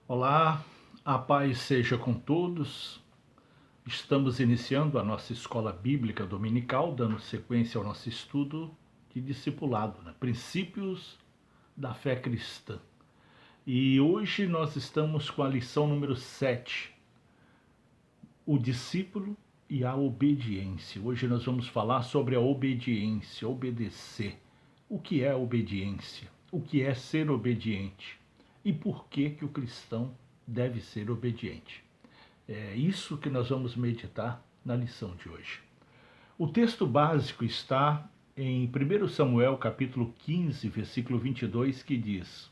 Olá, a paz seja com todos. Estamos iniciando a nossa escola bíblica dominical, dando sequência ao nosso estudo de discipulado, né? Princípios da fé cristã. E hoje nós estamos com a lição número 7, o discípulo e a obediência. Hoje nós vamos falar sobre a obediência, obedecer. O que é obediência? O que é ser obediente? E por que o cristão deve ser obediente? É isso que nós vamos meditar na lição de hoje. O texto básico está em 1 Samuel capítulo 15, versículo 22, que diz: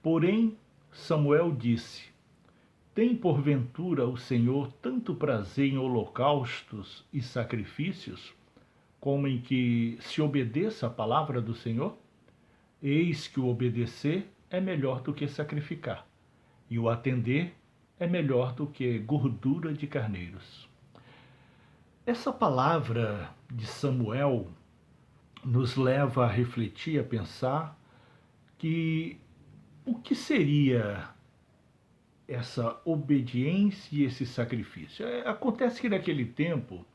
Porém, Samuel disse: Tem porventura o Senhor tanto prazer em holocaustos e sacrifícios, como em que se obedeça a palavra do Senhor? Eis que o obedecer é melhor do que sacrificar, e o atender é melhor do que gordura de carneiros. Essa palavra de Samuel nos leva a refletir, a pensar que o que seria essa obediência e esse sacrifício? Acontece que naquele tempo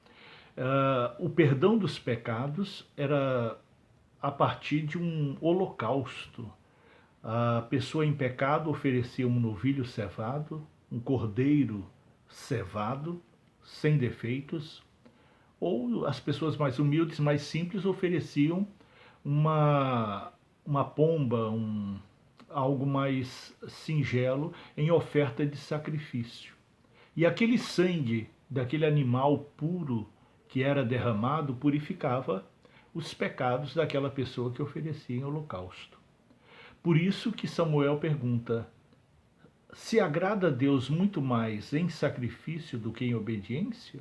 o perdão dos pecados era a partir de um holocausto. A pessoa em pecado oferecia um novilho cevado, um cordeiro cevado, sem defeitos, ou as pessoas mais humildes, mais simples, ofereciam uma, uma pomba, algo mais singelo em oferta de sacrifício. E aquele sangue daquele animal puro que era derramado purificava os pecados daquela pessoa que oferecia em holocausto. Por isso que Samuel pergunta: se agrada a Deus muito mais em sacrifício do que em obediência?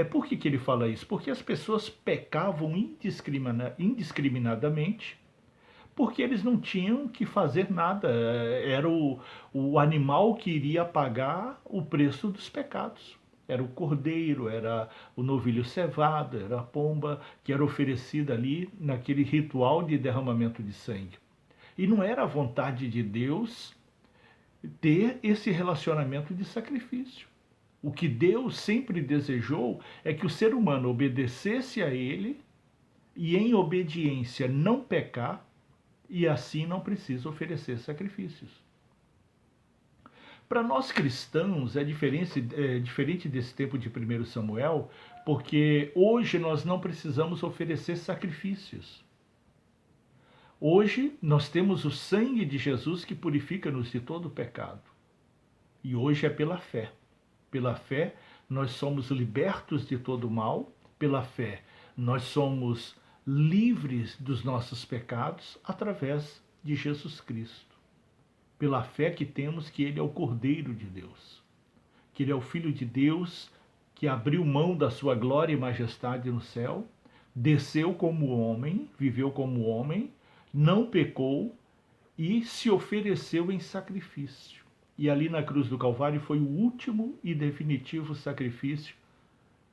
Por que ele fala isso? Porque as pessoas pecavam indiscriminadamente, porque eles não tinham que fazer nada. Era o animal que iria pagar o preço dos pecados. Era o cordeiro, era o novilho cevado, era a pomba que era oferecida ali naquele ritual de derramamento de sangue. E não era a vontade de Deus ter esse relacionamento de sacrifício. O que Deus sempre desejou é que o ser humano obedecesse a Ele e, em obediência, não pecar, e assim não precisa oferecer sacrifícios. Para nós cristãos é diferente desse tempo de 1 Samuel, porque hoje nós não precisamos oferecer sacrifícios. Hoje nós temos o sangue de Jesus que purifica-nos de todo o pecado. E hoje é pela fé. Pela fé nós somos libertos de todo o mal. Pela fé nós somos livres dos nossos pecados através de Jesus Cristo. Pela fé que temos que Ele é o Cordeiro de Deus, que Ele é o Filho de Deus que abriu mão da sua glória e majestade no céu, desceu como homem, viveu como homem, não pecou e se ofereceu em sacrifício. E ali na cruz do Calvário foi o último e definitivo sacrifício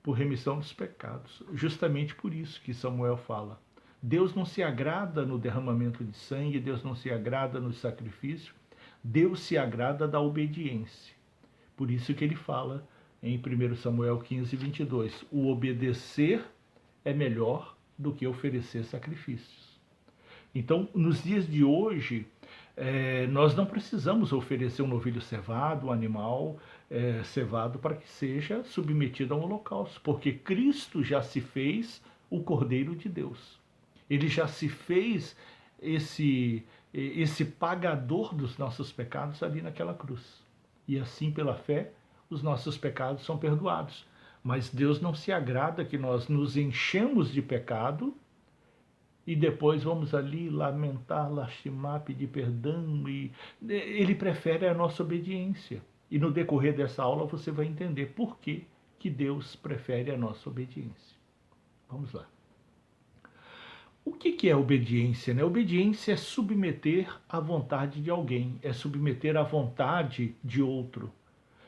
por remissão dos pecados. Justamente por isso que Samuel fala: Deus não se agrada no derramamento de sangue, Deus não se agrada no sacrifício, Deus se agrada da obediência. Por isso que ele fala em 1 Samuel 15, 22, o obedecer é melhor do que oferecer sacrifícios. Então, nos dias de hoje, nós não precisamos oferecer um novilho cevado, um animal cevado, para que seja submetido a um holocausto, porque Cristo já se fez o Cordeiro de Deus. Ele já se fez esse pagador dos nossos pecados ali naquela cruz. E assim, pela fé, os nossos pecados são perdoados. Mas Deus não se agrada que nós nos enchemos de pecado e depois vamos ali lamentar, lastimar, pedir perdão. Ele prefere a nossa obediência. E no decorrer dessa aula você vai entender por que Deus prefere a nossa obediência. Vamos lá. O que é obediência? Né? Obediência é submeter à vontade de alguém, é submeter à vontade de outro,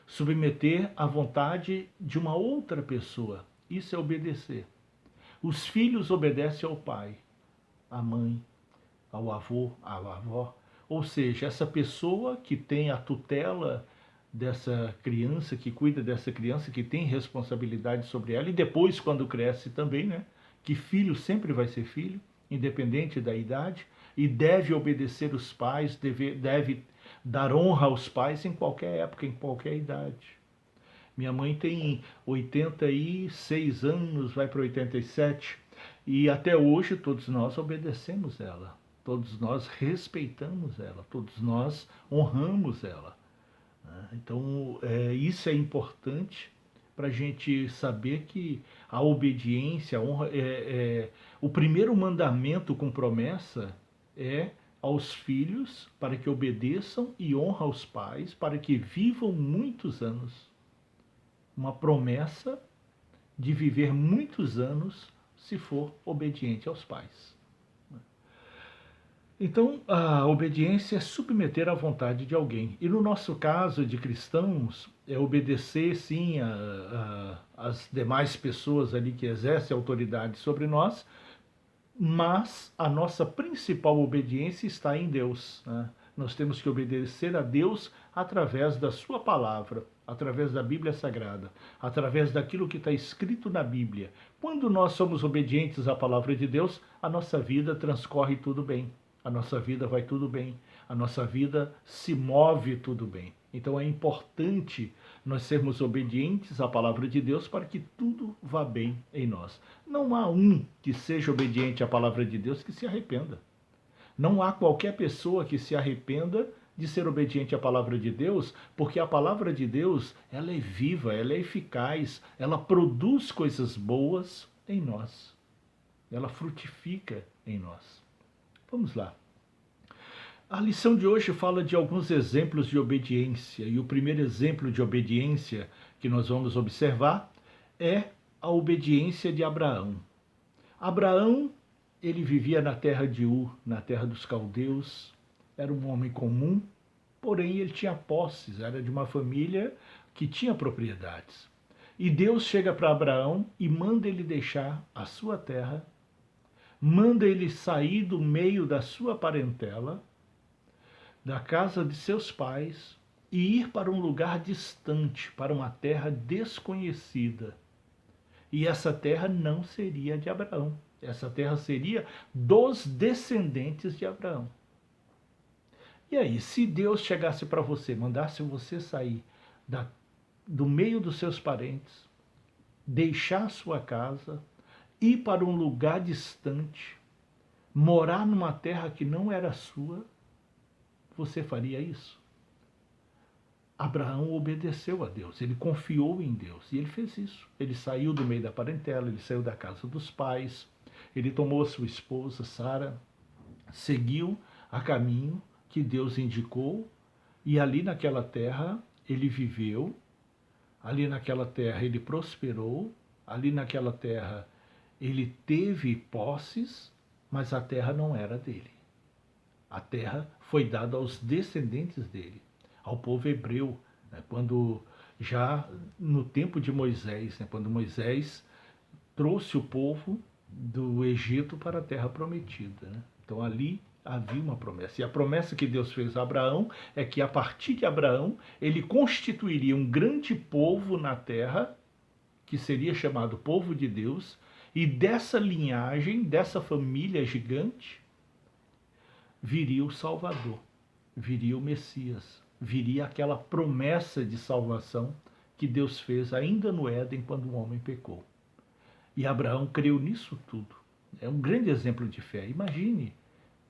submeter à vontade de uma outra pessoa. Isso é obedecer. Os filhos obedecem ao pai, à mãe, ao avô, à avó. Ou seja, essa pessoa que tem a tutela dessa criança, que cuida dessa criança, que tem responsabilidade sobre ela, e depois, quando cresce também, né? Que filho sempre vai ser filho, independente da idade, e deve obedecer os pais, deve dar honra aos pais em qualquer época, em qualquer idade. Minha mãe tem 86 anos, vai para 87, e até hoje todos nós obedecemos ela, todos nós respeitamos ela, todos nós honramos ela. Então, isso é importante para a gente saber que a obediência, a honra, o primeiro mandamento com promessa é aos filhos para que obedeçam e honram aos pais para que vivam muitos anos. Uma promessa de viver muitos anos se for obediente aos pais. Então, a obediência é submeter à vontade de alguém. E no nosso caso de cristãos, é obedecer, sim, às demais pessoas ali que exercem autoridade sobre nós, mas a nossa principal obediência está em Deus. Né? Nós temos que obedecer a Deus através da sua palavra, através da Bíblia Sagrada, através daquilo que está escrito na Bíblia. Quando nós somos obedientes à palavra de Deus, a nossa vida transcorre tudo bem. A nossa vida vai tudo bem, a nossa vida se move tudo bem. Então é importante nós sermos obedientes à palavra de Deus para que tudo vá bem em nós. Não há um que seja obediente à palavra de Deus que se arrependa. Não há qualquer pessoa que se arrependa de ser obediente à palavra de Deus, porque a palavra de Deus, ela é viva, ela é eficaz, ela produz coisas boas em nós. Ela frutifica em nós. Vamos lá. A lição de hoje fala de alguns exemplos de obediência, e o primeiro exemplo de obediência que nós vamos observar é a obediência de Abraão. Abraão, ele vivia na terra de Ur, na terra dos caldeus, era um homem comum, porém ele tinha posses, era de uma família que tinha propriedades. E Deus chega para Abraão e manda ele deixar a sua terra, manda ele sair do meio da sua parentela, da casa de seus pais, e ir para um lugar distante, para uma terra desconhecida. E essa terra não seria de Abraão, essa terra seria dos descendentes de Abraão. E aí, se Deus chegasse para você, mandasse você sair do meio dos seus parentes, deixar sua casa, ir para um lugar distante, morar numa terra que não era sua, você faria isso? Abraão obedeceu a Deus, ele confiou em Deus e ele fez isso. Ele saiu do meio da parentela, ele saiu da casa dos pais, ele tomou a sua esposa, Sara, seguiu a caminho que Deus indicou e ali naquela terra ele viveu, ali naquela terra ele prosperou, ali naquela terra ele teve posses, mas a terra não era dele. A terra foi dada aos descendentes dele, ao povo hebreu, né? Quando já no tempo de Moisés, né? Quando Moisés trouxe o povo do Egito para a terra prometida. Né? Então ali havia uma promessa. E a promessa que Deus fez a Abraão é que a partir de Abraão ele constituiria um grande povo na terra, que seria chamado povo de Deus, e dessa linhagem, dessa família gigante, viria o Salvador, viria o Messias, viria aquela promessa de salvação que Deus fez ainda no Éden quando o homem pecou. E Abraão creu nisso tudo. É um grande exemplo de fé. Imagine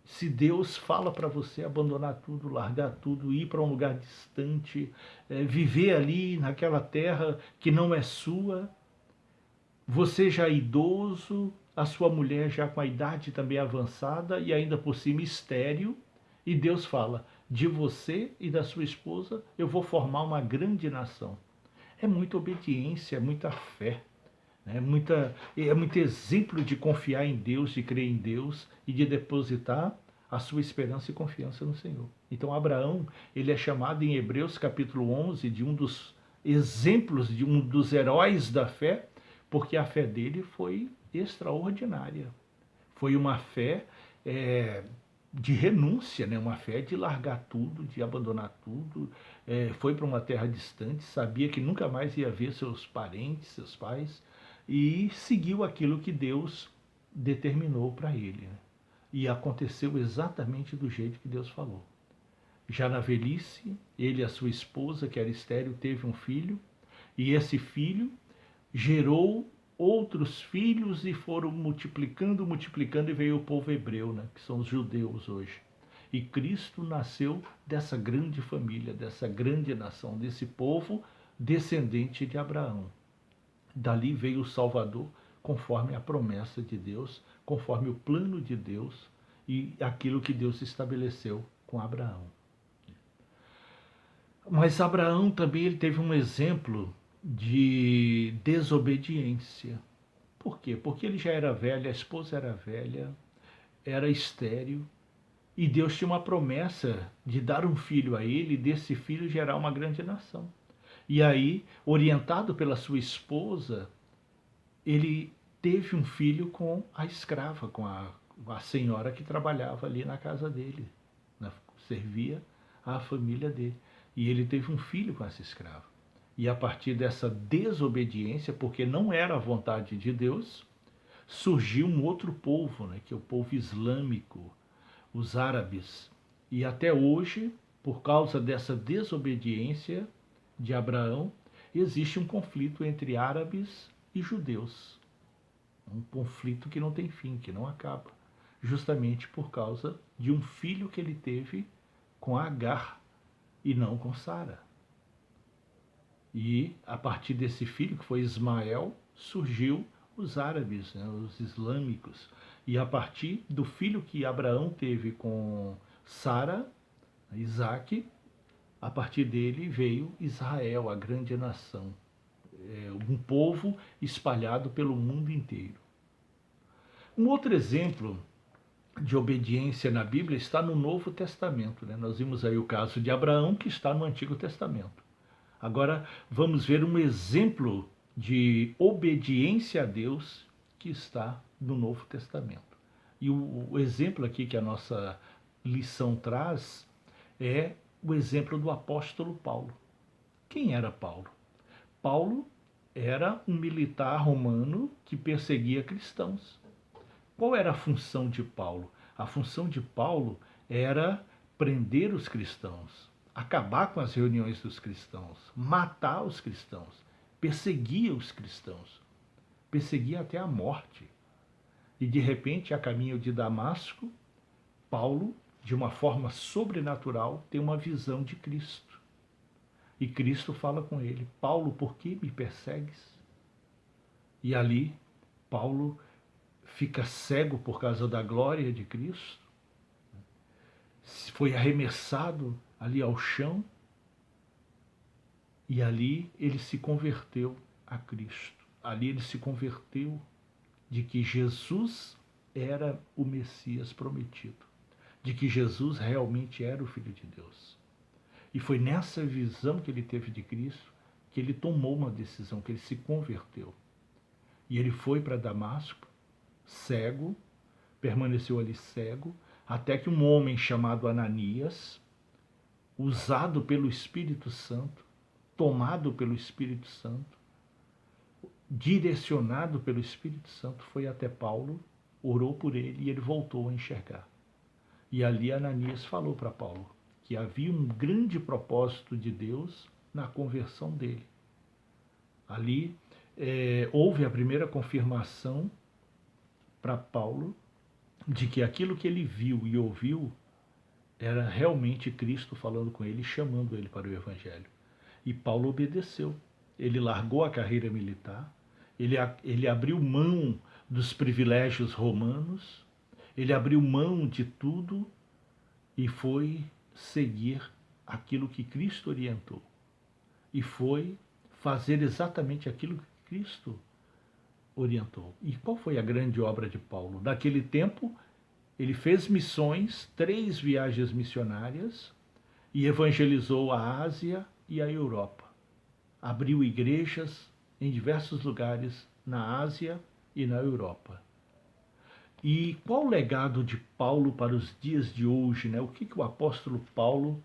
se Deus fala para você abandonar tudo, largar tudo, ir para um lugar distante, viver ali naquela terra que não é sua, você já é idoso, a sua mulher já com a idade também avançada e ainda por cima estéril, e Deus fala, de você e da sua esposa eu vou formar uma grande nação. É muita obediência, é muita fé, é muito exemplo de confiar em Deus, de crer em Deus e de depositar a sua esperança e confiança no Senhor. Então Abraão, ele é chamado em Hebreus capítulo 11 de um dos exemplos, de um dos heróis da fé, porque a fé dele foi extraordinária. Foi uma fé de renúncia, né? Uma fé de largar tudo, de abandonar tudo. Foi para uma terra distante, sabia que nunca mais ia ver seus parentes, seus pais, e seguiu aquilo que Deus determinou para ele. Né? E aconteceu exatamente do jeito que Deus falou. Já na velhice, ele e a sua esposa, que era estéril, teve um filho, e esse filho gerou outros filhos e foram multiplicando, multiplicando, e veio o povo hebreu, né, que são os judeus hoje. E Cristo nasceu dessa grande família, dessa grande nação, desse povo descendente de Abraão. Dali veio o Salvador, conforme a promessa de Deus, conforme o plano de Deus e aquilo que Deus estabeleceu com Abraão. Mas Abraão também ele teve um exemplo de desobediência. Por quê? Porque ele já era velho, a esposa era velha, era estéril, e Deus tinha uma promessa de dar um filho a ele e desse filho gerar uma grande nação. E aí, orientado pela sua esposa, ele teve um filho com a escrava, com a senhora que trabalhava ali na casa dele, né? Servia à família dele. E ele teve um filho com essa escrava. E a partir dessa desobediência, porque não era a vontade de Deus, surgiu um outro povo, né, que é o povo islâmico, os árabes. E até hoje, por causa dessa desobediência de Abraão, existe um conflito entre árabes e judeus. Um conflito que não tem fim, que não acaba. Justamente por causa de um filho que ele teve com Agar e não com Sara. E a partir desse filho, que foi Ismael, surgiu os árabes, né, os islâmicos. E a partir do filho que Abraão teve com Sara, Isaac, a partir dele veio Israel, a grande nação. Um povo espalhado pelo mundo inteiro. Um outro exemplo de obediência na Bíblia está no Novo Testamento. Né? Nós vimos aí o caso de Abraão, que está no Antigo Testamento. Agora vamos ver um exemplo de obediência a Deus que está no Novo Testamento. E o exemplo aqui que a nossa lição traz é o exemplo do apóstolo Paulo. Quem era Paulo? Paulo era um militar romano que perseguia cristãos. Qual era a função de Paulo? A função de Paulo era prender os cristãos, acabar com as reuniões dos cristãos, matar os cristãos, perseguia os cristãos, perseguia até a morte. E de repente, a caminho de Damasco, Paulo, de uma forma sobrenatural, tem uma visão de Cristo. E Cristo fala com ele: Paulo, por que me persegues? E ali, Paulo fica cego por causa da glória de Cristo, foi arremessado ali ao chão e ali ele se converteu a Cristo. Ali ele se converteu de que Jesus era o Messias prometido, de que Jesus realmente era o Filho de Deus. E foi nessa visão que ele teve de Cristo que ele tomou uma decisão, que ele se converteu. E ele foi para Damasco, cego, permaneceu ali cego, até que um homem chamado Ananias, usado pelo Espírito Santo, tomado pelo Espírito Santo, direcionado pelo Espírito Santo, foi até Paulo, orou por ele e ele voltou a enxergar. E ali Ananias falou para Paulo que havia um grande propósito de Deus na conversão dele. Ali houve a primeira confirmação para Paulo de que aquilo que ele viu e ouviu era realmente Cristo falando com ele, chamando ele para o Evangelho. E Paulo obedeceu. Ele largou a carreira militar, ele abriu mão dos privilégios romanos, ele abriu mão de tudo e foi seguir aquilo que Cristo orientou. E foi fazer exatamente aquilo que Cristo orientou. E qual foi a grande obra de Paulo? Naquele tempo, ele fez missões, 3 viagens missionárias, e evangelizou a Ásia e a Europa. Abriu igrejas em diversos lugares na Ásia e na Europa. E qual o legado de Paulo para os dias de hoje, né? O que o apóstolo Paulo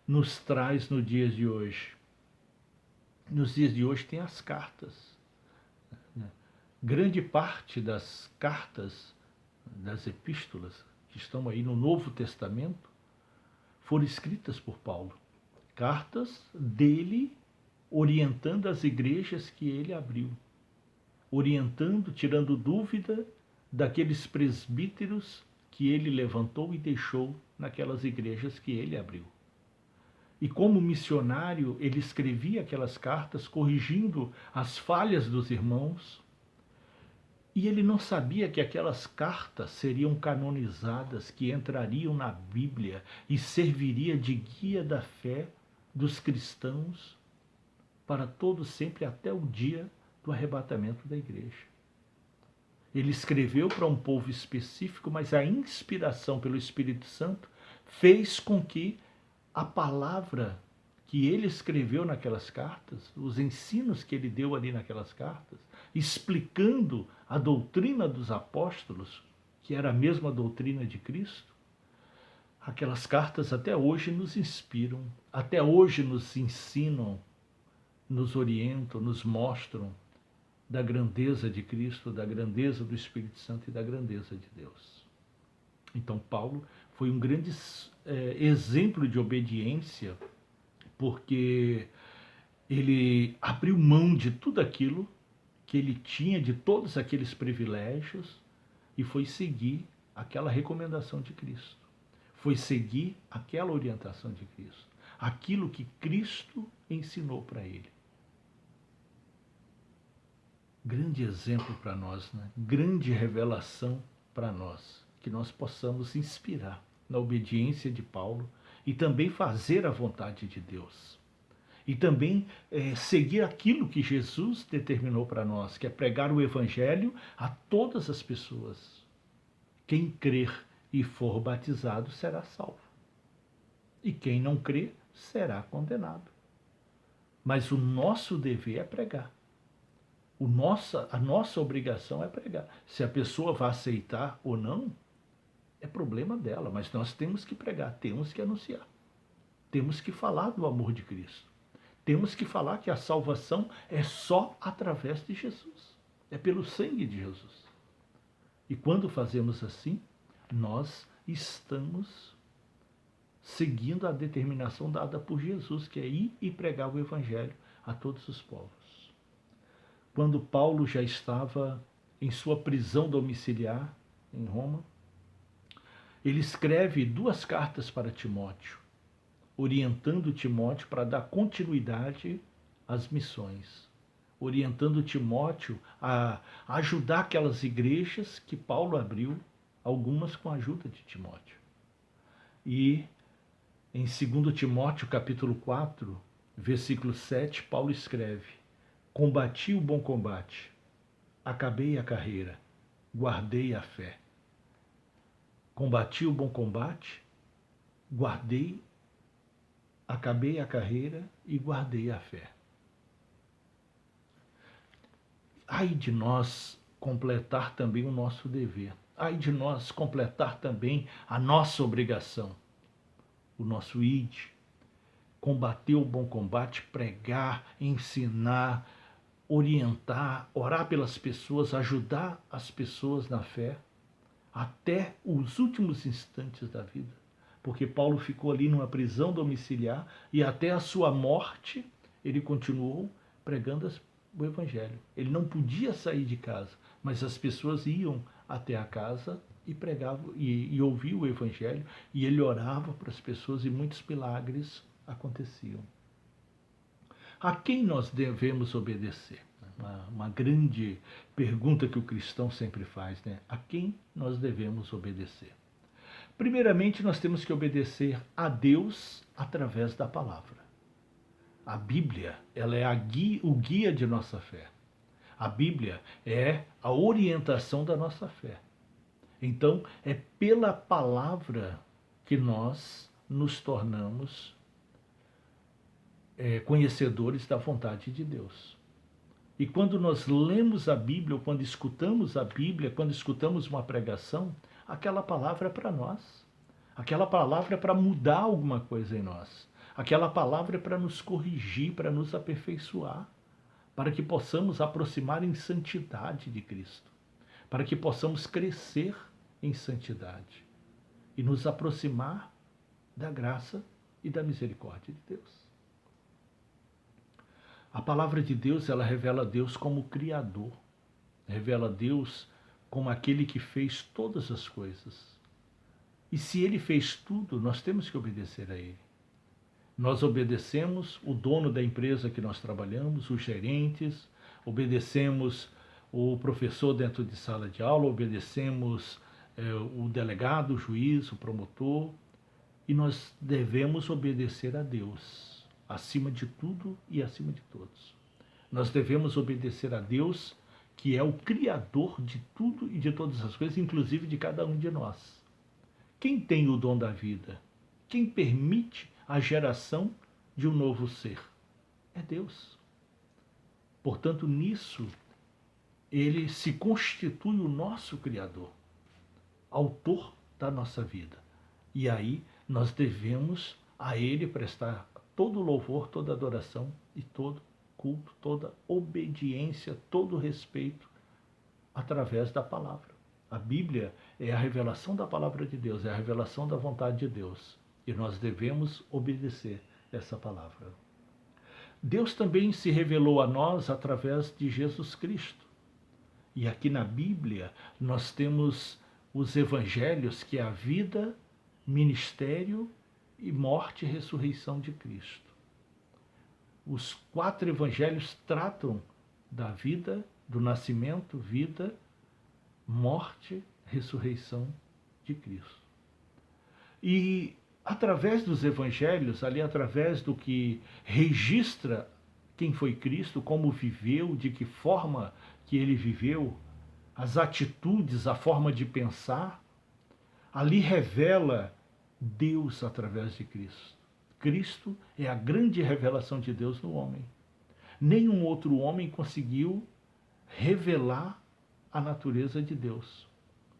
nos traz nos dias de hoje? Nos dias de hoje tem as cartas, né? Grande parte das cartas, das epístolas que estão aí no Novo Testamento foram escritas por Paulo. Cartas dele orientando as igrejas que ele abriu, orientando, tirando dúvida daqueles presbíteros que ele levantou e deixou naquelas igrejas que ele abriu. E como missionário, ele escrevia aquelas cartas corrigindo as falhas dos irmãos. E ele não sabia que aquelas cartas seriam canonizadas, que entrariam na Bíblia e serviria de guia da fé dos cristãos para todos sempre até o dia do arrebatamento da igreja. Ele escreveu para um povo específico, mas a inspiração pelo Espírito Santo fez com que a palavra que ele escreveu naquelas cartas, os ensinos que ele deu ali naquelas cartas, explicando a doutrina dos apóstolos, que era a mesma doutrina de Cristo, aquelas cartas até hoje nos inspiram, até hoje nos ensinam, nos orientam, nos mostram da grandeza de Cristo, da grandeza do Espírito Santo e da grandeza de Deus. Então Paulo foi um grande exemplo de obediência, porque ele abriu mão de tudo aquilo que ele tinha, de todos aqueles privilégios, e foi seguir aquela recomendação de Cristo. Foi seguir aquela orientação de Cristo. Aquilo que Cristo ensinou para ele. Grande exemplo para nós, né? Grande revelação para nós. Que nós possamos inspirar na obediência de Paulo e também fazer a vontade de Deus. E também seguir aquilo que Jesus determinou para nós, que é pregar o Evangelho a todas as pessoas. Quem crer e for batizado será salvo. E quem não crer será condenado. Mas o nosso dever é pregar. A nossa obrigação é pregar. Se a pessoa vai aceitar ou não, é problema dela, mas nós temos que pregar, temos que anunciar. Temos que falar do amor de Cristo. Temos que falar que a salvação é só através de Jesus. É pelo sangue de Jesus. E quando fazemos assim, nós estamos seguindo a determinação dada por Jesus, que é ir e pregar o Evangelho a todos os povos. Quando Paulo já estava em sua prisão domiciliar em Roma, ele escreve 2 cartas para Timóteo, orientando Timóteo para dar continuidade às missões, orientando Timóteo a ajudar aquelas igrejas que Paulo abriu, algumas com a ajuda de Timóteo. E em 2 Timóteo capítulo 4, versículo 7, Paulo escreve: combati o bom combate, acabei a carreira, guardei a fé. Combati o bom combate, acabei a carreira e guardei a fé. Ai de nós completar também o nosso dever. Ai de nós completar também a nossa obrigação, o nosso id. Combater o bom combate, pregar, ensinar, orientar, orar pelas pessoas, ajudar as pessoas na fé, até os últimos instantes da vida. Porque Paulo ficou ali numa prisão domiciliar e até a sua morte ele continuou pregando o Evangelho. Ele não podia sair de casa, mas as pessoas iam até a casa e pregavam e ouviam o Evangelho, e ele orava para as pessoas e muitos milagres aconteciam. A quem nós devemos obedecer? Uma grande pergunta que o cristão sempre faz, né? A quem nós devemos obedecer? Primeiramente, nós temos que obedecer a Deus através da palavra. A Bíblia, ela é o guia de nossa fé. A Bíblia é a orientação da nossa fé. Então, é pela palavra que nós nos tornamos conhecedores da vontade de Deus. E quando nós lemos a Bíblia, ou quando escutamos a Bíblia, quando escutamos uma pregação, aquela palavra é para nós. Aquela palavra é para mudar alguma coisa em nós. Aquela palavra é para nos corrigir, para nos aperfeiçoar, para que possamos aproximar em santidade de Cristo, para que possamos crescer em santidade e nos aproximar da graça e da misericórdia de Deus. A palavra de Deus, ela revela Deus como Criador, revela Deus como aquele que fez todas as coisas. E se Ele fez tudo, nós temos que obedecer a Ele. Nós obedecemos o dono da empresa que nós trabalhamos, os gerentes, obedecemos o professor dentro de sala de aula, obedecemos o delegado, o juiz, o promotor, e nós devemos obedecer a Deus, acima de tudo e acima de todos. Nós devemos obedecer a Deus, que é o Criador de tudo e de todas as coisas, inclusive de cada um de nós. Quem tem o dom da vida? Quem permite a geração de um novo ser? É Deus. Portanto, nisso, Ele se constitui o nosso Criador, autor da nossa vida. E aí nós devemos a Ele prestar todo louvor, toda adoração e todo culto, toda obediência, todo respeito através da palavra. A Bíblia é a revelação da palavra de Deus, é a revelação da vontade de Deus. E nós devemos obedecer essa palavra. Deus também se revelou a nós através de Jesus Cristo. E aqui na Bíblia nós temos os evangelhos, que é a vida, ministério e morte e ressurreição de Cristo. Os 4 evangelhos tratam da vida, do nascimento, vida, morte, ressurreição de Cristo. E através dos evangelhos, ali através do que registra quem foi Cristo, como viveu, de que forma que ele viveu, as atitudes, a forma de pensar, ali revela Deus através de Cristo. Cristo é a grande revelação de Deus no homem. Nenhum outro homem conseguiu revelar a natureza de Deus.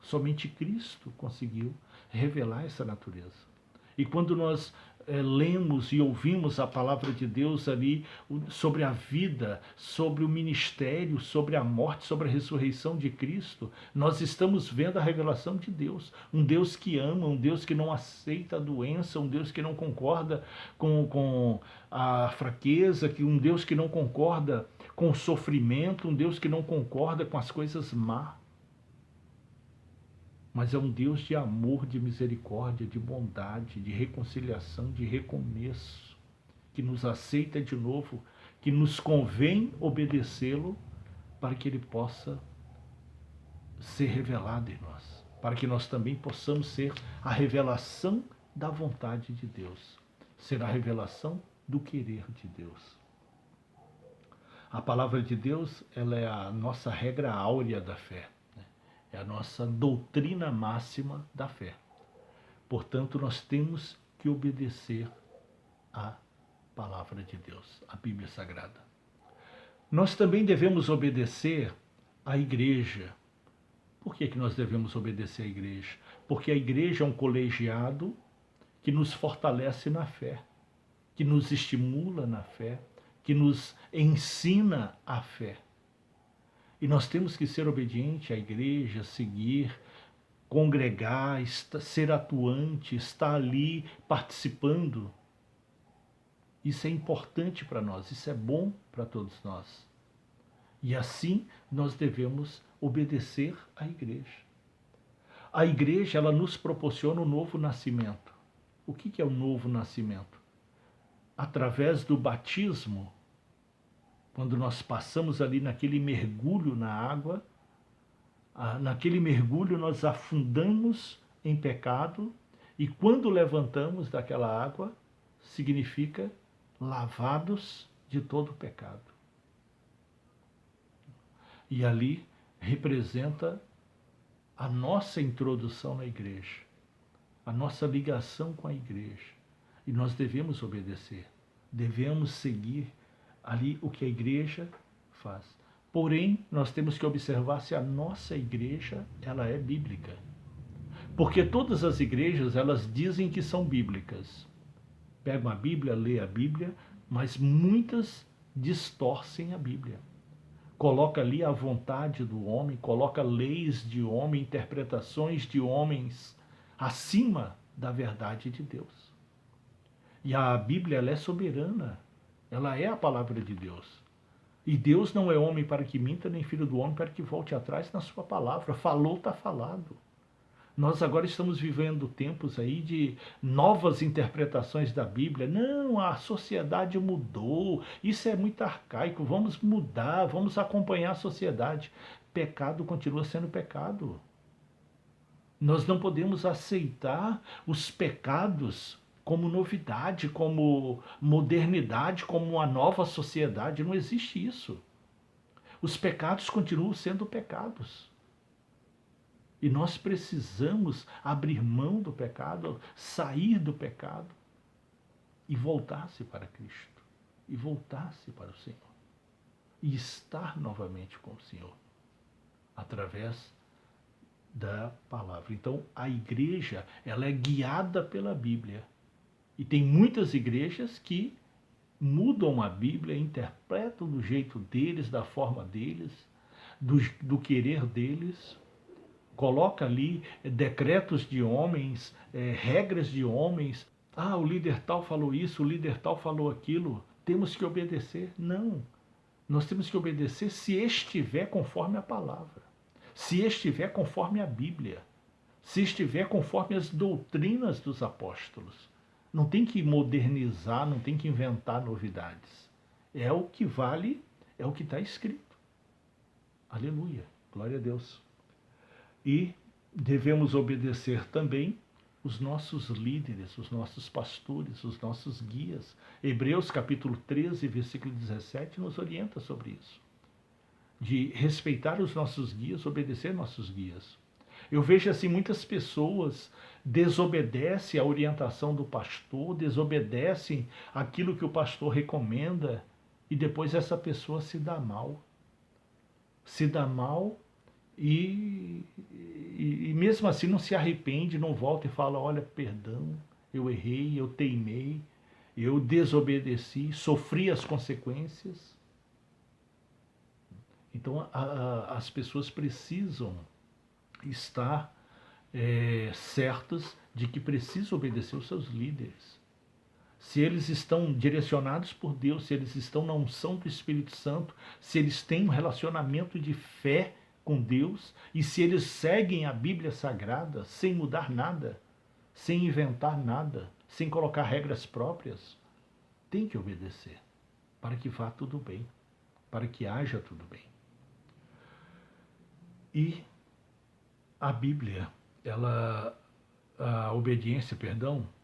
Somente Cristo conseguiu revelar essa natureza. E quando nós lemos e ouvimos a palavra de Deus ali sobre a vida, sobre o ministério, sobre a morte, sobre a ressurreição de Cristo, nós estamos vendo a revelação de Deus. Um Deus que ama, um Deus que não aceita a doença, um Deus que não concorda com a fraqueza, um Deus que não concorda com o sofrimento, um Deus que não concorda com as coisas más. Mas é um Deus de amor, de misericórdia, de bondade, de reconciliação, de recomeço, que nos aceita de novo, que nos convém obedecê-lo para que ele possa ser revelado em nós, para que nós também possamos ser a revelação da vontade de Deus, ser a revelação do querer de Deus. A palavra de Deus, ela é a nossa regra áurea da fé. É a nossa doutrina máxima da fé. Portanto, nós temos que obedecer à palavra de Deus, à Bíblia Sagrada. Nós também devemos obedecer à igreja. Por que nós devemos obedecer à igreja? Porque a igreja é um colegiado que nos fortalece na fé, que nos estimula na fé, que nos ensina a fé. E nós temos que ser obedientes à igreja, seguir, congregar, ser atuante, estar ali participando. Isso é importante para nós, isso é bom para todos nós. E assim nós devemos obedecer à igreja. A igreja, ela nos proporciona o novo nascimento. O que é o novo nascimento? Através do batismo, quando nós passamos ali naquele mergulho na água, naquele mergulho nós afundamos em pecado e quando levantamos daquela água, significa lavados de todo o pecado. E ali representa a nossa introdução na igreja, a nossa ligação com a igreja. E nós devemos obedecer, devemos seguir ali o que a igreja faz. Porém, nós temos que observar se a nossa igreja ela é bíblica. Porque todas as igrejas, elas dizem que são bíblicas. Pegam a Bíblia, lê a Bíblia, mas muitas distorcem a Bíblia. Coloca ali a vontade do homem, coloca leis de homem, interpretações de homens acima da verdade de Deus. E a Bíblia, ela é soberana. Ela é a palavra de Deus. E Deus não é homem para que minta, nem filho do homem para que volte atrás na sua palavra. Falou, está falado. Nós agora estamos vivendo tempos aí de novas interpretações da Bíblia. Não, a sociedade mudou, isso é muito arcaico, vamos mudar, vamos acompanhar a sociedade. Pecado continua sendo pecado. Nós não podemos aceitar os pecados como novidade, como modernidade, como uma nova sociedade. Não existe isso. Os pecados continuam sendo pecados. E nós precisamos abrir mão do pecado, sair do pecado e voltar-se para Cristo. E voltar-se para o Senhor. E estar novamente com o Senhor. Através da palavra. Então, a igreja, ela é guiada pela Bíblia. E tem muitas igrejas que mudam a Bíblia, interpretam do jeito deles, da forma deles, do querer deles. Coloca ali decretos de homens, regras de homens. Ah, o líder tal falou isso, o líder tal falou aquilo. Temos que obedecer. Não. Nós temos que obedecer se estiver conforme a palavra. Se estiver conforme a Bíblia. Se estiver conforme as doutrinas dos apóstolos. Não tem que modernizar, não tem que inventar novidades. É o que vale, é o que está escrito. Aleluia. Glória a Deus. E devemos obedecer também os nossos líderes, os nossos pastores, os nossos guias. Hebreus capítulo 13, versículo 17 nos orienta sobre isso. De respeitar os nossos guias, obedecer nossos guias. Eu vejo assim muitas pessoas desobedecem a orientação do pastor, desobedecem aquilo que o pastor recomenda e depois essa pessoa se dá mal. Se dá mal e mesmo assim não se arrepende, não volta e fala, olha, perdão, eu errei, eu teimei, eu desobedeci, sofri as consequências. Então as pessoas precisam estar certas de que precisam obedecer os seus líderes. Se eles estão direcionados por Deus, se eles estão na unção do Espírito Santo, se eles têm um relacionamento de fé com Deus e se eles seguem a Bíblia Sagrada sem mudar nada, sem inventar nada, sem colocar regras próprias, tem que obedecer para que vá tudo bem, para que haja tudo bem. E a Bíblia, a obediência,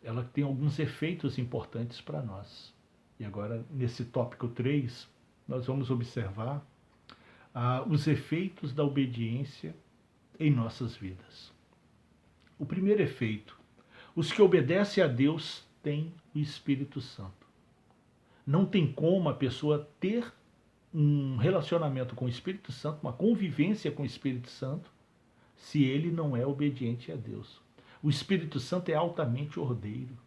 ela tem alguns efeitos importantes para nós. E agora, nesse tópico 3, nós vamos observar os efeitos da obediência em nossas vidas. O primeiro efeito, os que obedecem a Deus têm o Espírito Santo. Não tem como a pessoa ter um relacionamento com o Espírito Santo, uma convivência com o Espírito Santo, se ele não é obediente a Deus. O Espírito Santo é altamente ordeiro.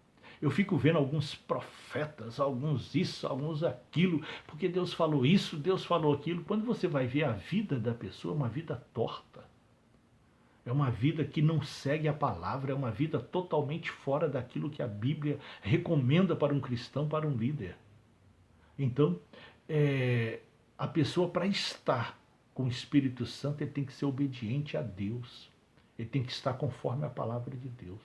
Eu fico vendo alguns profetas, alguns isso, alguns aquilo, porque Deus falou isso, Deus falou aquilo. Quando você vai ver a vida da pessoa, é uma vida torta. É uma vida que não segue a palavra, é uma vida totalmente fora daquilo que a Bíblia recomenda para um cristão, para um líder. Então, a pessoa, para estar com o Espírito Santo, ele tem que ser obediente a Deus. Ele tem que estar conforme a palavra de Deus.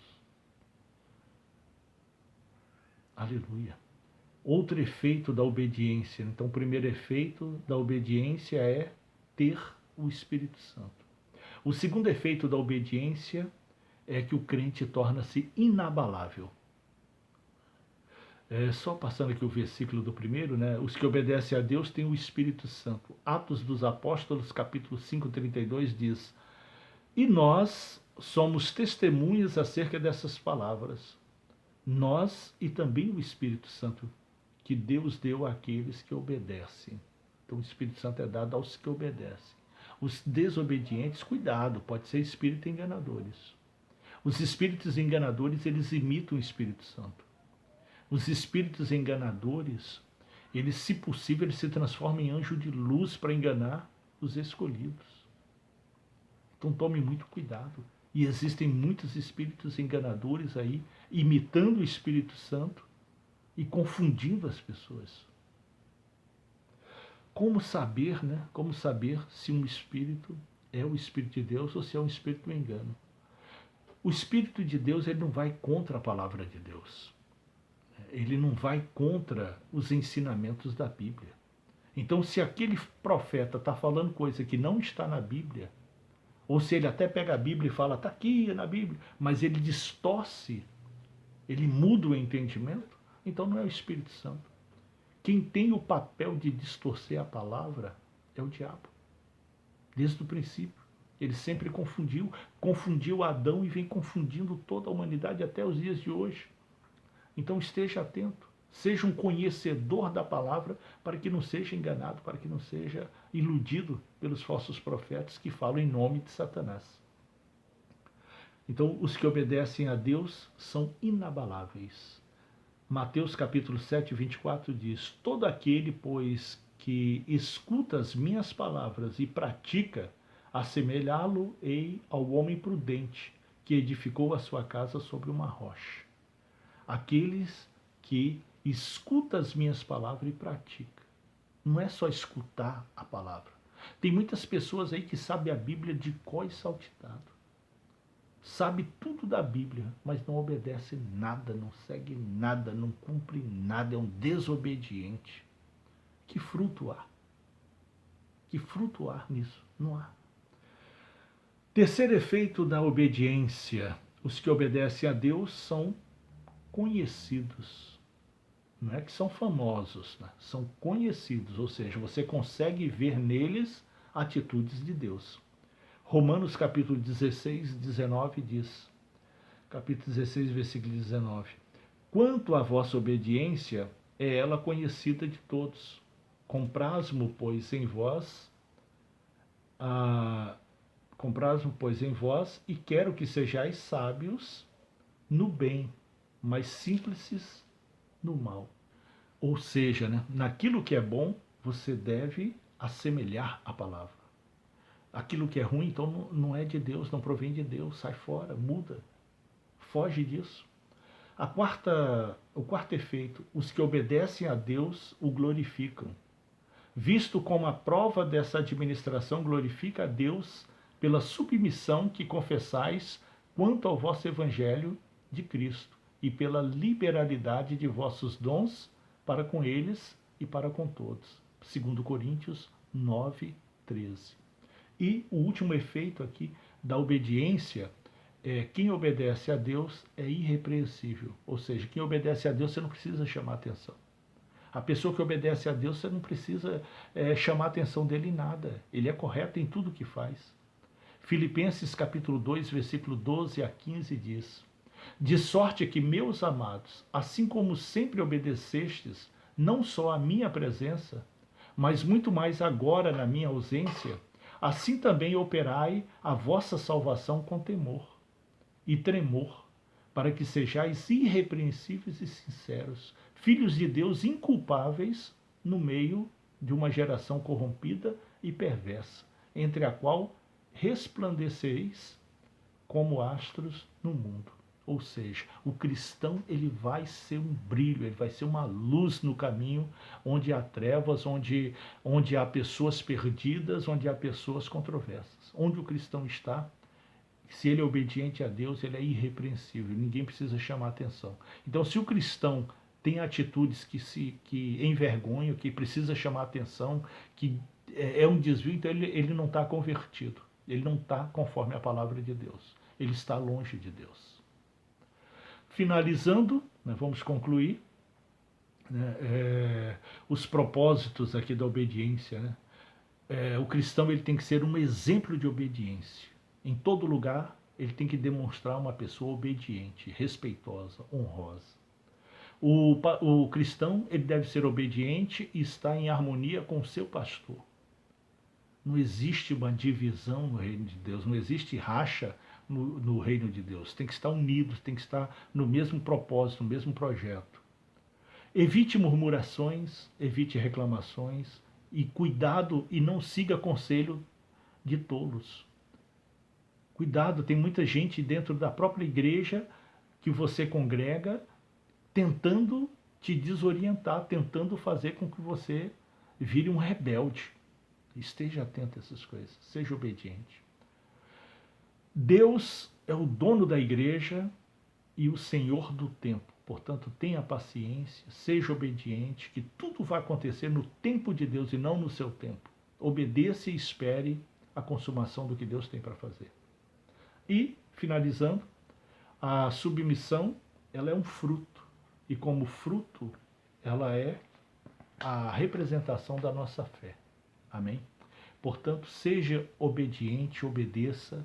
Aleluia. Outro efeito da obediência. Então, o primeiro efeito da obediência é ter o Espírito Santo. O segundo efeito da obediência é que o crente torna-se inabalável. Só passando aqui o versículo do primeiro, né? Os que obedecem a Deus têm o Espírito Santo. Atos dos Apóstolos, capítulo 5, 32 diz: e nós somos testemunhas acerca dessas palavras. Nós e também o Espírito Santo, que Deus deu àqueles que obedecem. Então o Espírito Santo é dado aos que obedecem. Os desobedientes, cuidado, pode ser espírito enganadores. Os espíritos enganadores, eles imitam o Espírito Santo. Os espíritos enganadores, eles, se possível, eles se transformam em anjo de luz para enganar os escolhidos. Então tome muito cuidado. E existem muitos espíritos enganadores aí, imitando o Espírito Santo e confundindo as pessoas. Como saber, né? Como saber se um espírito é o Espírito de Deus ou se é um espírito do engano? O Espírito de Deus, ele não vai contra a palavra de Deus. Ele não vai contra os ensinamentos da Bíblia. Então, se aquele profeta está falando coisa que não está na Bíblia, ou se ele até pega a Bíblia e fala, está aqui na Bíblia, mas ele distorce, ele muda o entendimento, então não é o Espírito Santo. Quem tem o papel de distorcer a palavra é o diabo. Desde o princípio. Ele sempre confundiu Adão e vem confundindo toda a humanidade até os dias de hoje. Então esteja atento. Seja um conhecedor da palavra para que não seja enganado, para que não seja iludido pelos falsos profetas que falam em nome de Satanás. Então, os que obedecem a Deus são inabaláveis. Mateus capítulo 7, 24 diz: todo aquele, pois, que escuta as minhas palavras e pratica, assemelhá-lo-ei ao homem prudente, que edificou a sua casa sobre uma rocha. Aqueles que escuta as minhas palavras e pratica. Não é só escutar a palavra. Tem muitas pessoas aí que sabem a Bíblia de có e salteado. Sabe tudo da Bíblia, mas não obedece nada, não segue nada, não cumpre nada, é um desobediente. Que fruto há? Que fruto há nisso? Não há. Terceiro efeito da obediência. Os que obedecem a Deus são conhecidos. Não é que são famosos, né? São conhecidos, ou seja, você consegue ver neles atitudes de Deus. Romanos capítulo 16, 19 diz, capítulo 16, versículo 19: quanto à vossa obediência, é ela conhecida de todos. Compraz-mo, pois, em vós, e quero que sejais sábios no bem, mas simples no mal. Ou seja, né, naquilo que é bom, você deve assemelhar a palavra. Aquilo que é ruim, então não é de Deus, não provém de Deus, sai fora, muda, foge disso. O quarto efeito, os que obedecem a Deus o glorificam. Visto como a prova dessa administração glorifica a Deus pela submissão que confessais quanto ao vosso evangelho de Cristo e pela liberalidade de vossos dons para com eles e para com todos. 2 Coríntios 9, 13. E o último efeito aqui da obediência é quem obedece a Deus é irrepreensível. Ou seja, quem obedece a Deus você não precisa chamar atenção. A pessoa que obedece a Deus você não precisa chamar a atenção dele em nada. Ele é correto em tudo que faz. Filipenses capítulo 2, versículo 12 a 15 diz: de sorte que, meus amados, assim como sempre obedecestes, não só à minha presença, mas muito mais agora na minha ausência, assim também operai a vossa salvação com temor e tremor, para que sejais irrepreensíveis e sinceros, filhos de Deus inculpáveis no meio de uma geração corrompida e perversa, entre a qual resplandeceis como astros no mundo. Ou seja, o cristão ele vai ser um brilho, ele vai ser uma luz no caminho onde há trevas, onde há pessoas perdidas, onde há pessoas controversas. Onde o cristão está, se ele é obediente a Deus, ele é irrepreensível, ninguém precisa chamar atenção. Então, se o cristão tem atitudes que envergonham, que precisa chamar atenção, que é um desvio, então ele não está convertido, ele não está conforme a palavra de Deus, ele está longe de Deus. Finalizando, né, vamos concluir os propósitos aqui da obediência. Né? O cristão ele tem que ser um exemplo de obediência. Em todo lugar, ele tem que demonstrar uma pessoa obediente, respeitosa, honrosa. O cristão, ele deve ser obediente e estar em harmonia com o seu pastor. Não existe uma divisão no reino de Deus, não existe racha no reino de Deus. Tem que estar unidos, tem que estar no mesmo propósito, no mesmo projeto. Evite murmurações, evite reclamações e cuidado e não siga conselho de tolos. Cuidado, tem muita gente dentro da própria igreja que você congrega tentando te desorientar, tentando fazer com que você vire um rebelde. Esteja atento a essas coisas, seja obediente. Deus é o dono da igreja e o Senhor do tempo. Portanto, tenha paciência, seja obediente, que tudo vai acontecer no tempo de Deus e não no seu tempo. Obedeça e espere a consumação do que Deus tem para fazer. E, finalizando, a submissão, ela é um fruto. E como fruto, ela é a representação da nossa fé. Amém? Portanto, seja obediente, obedeça,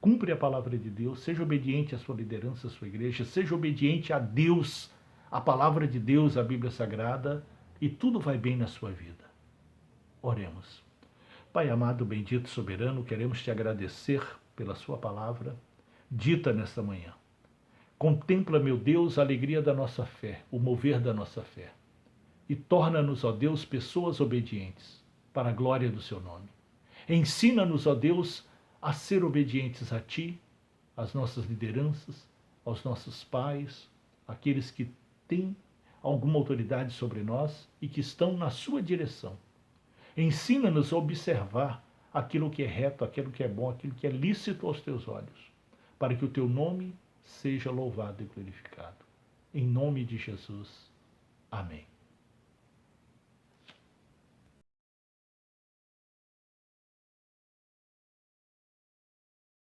cumpre a palavra de Deus, seja obediente à sua liderança, à sua igreja, seja obediente a Deus, a palavra de Deus, a Bíblia Sagrada, e tudo vai bem na sua vida. Oremos. Pai amado, bendito, soberano, queremos te agradecer pela sua palavra, dita nesta manhã. Contempla, meu Deus, a alegria da nossa fé, o mover da nossa fé. E torna-nos, ó Deus, pessoas obedientes, para a glória do seu nome. Ensina-nos, ó Deus, a ser obedientes a Ti, às nossas lideranças, aos nossos pais, aqueles que têm alguma autoridade sobre nós e que estão na sua direção. Ensina-nos a observar aquilo que é reto, aquilo que é bom, aquilo que é lícito aos Teus olhos, para que o Teu nome seja louvado e glorificado. Em nome de Jesus. Amém.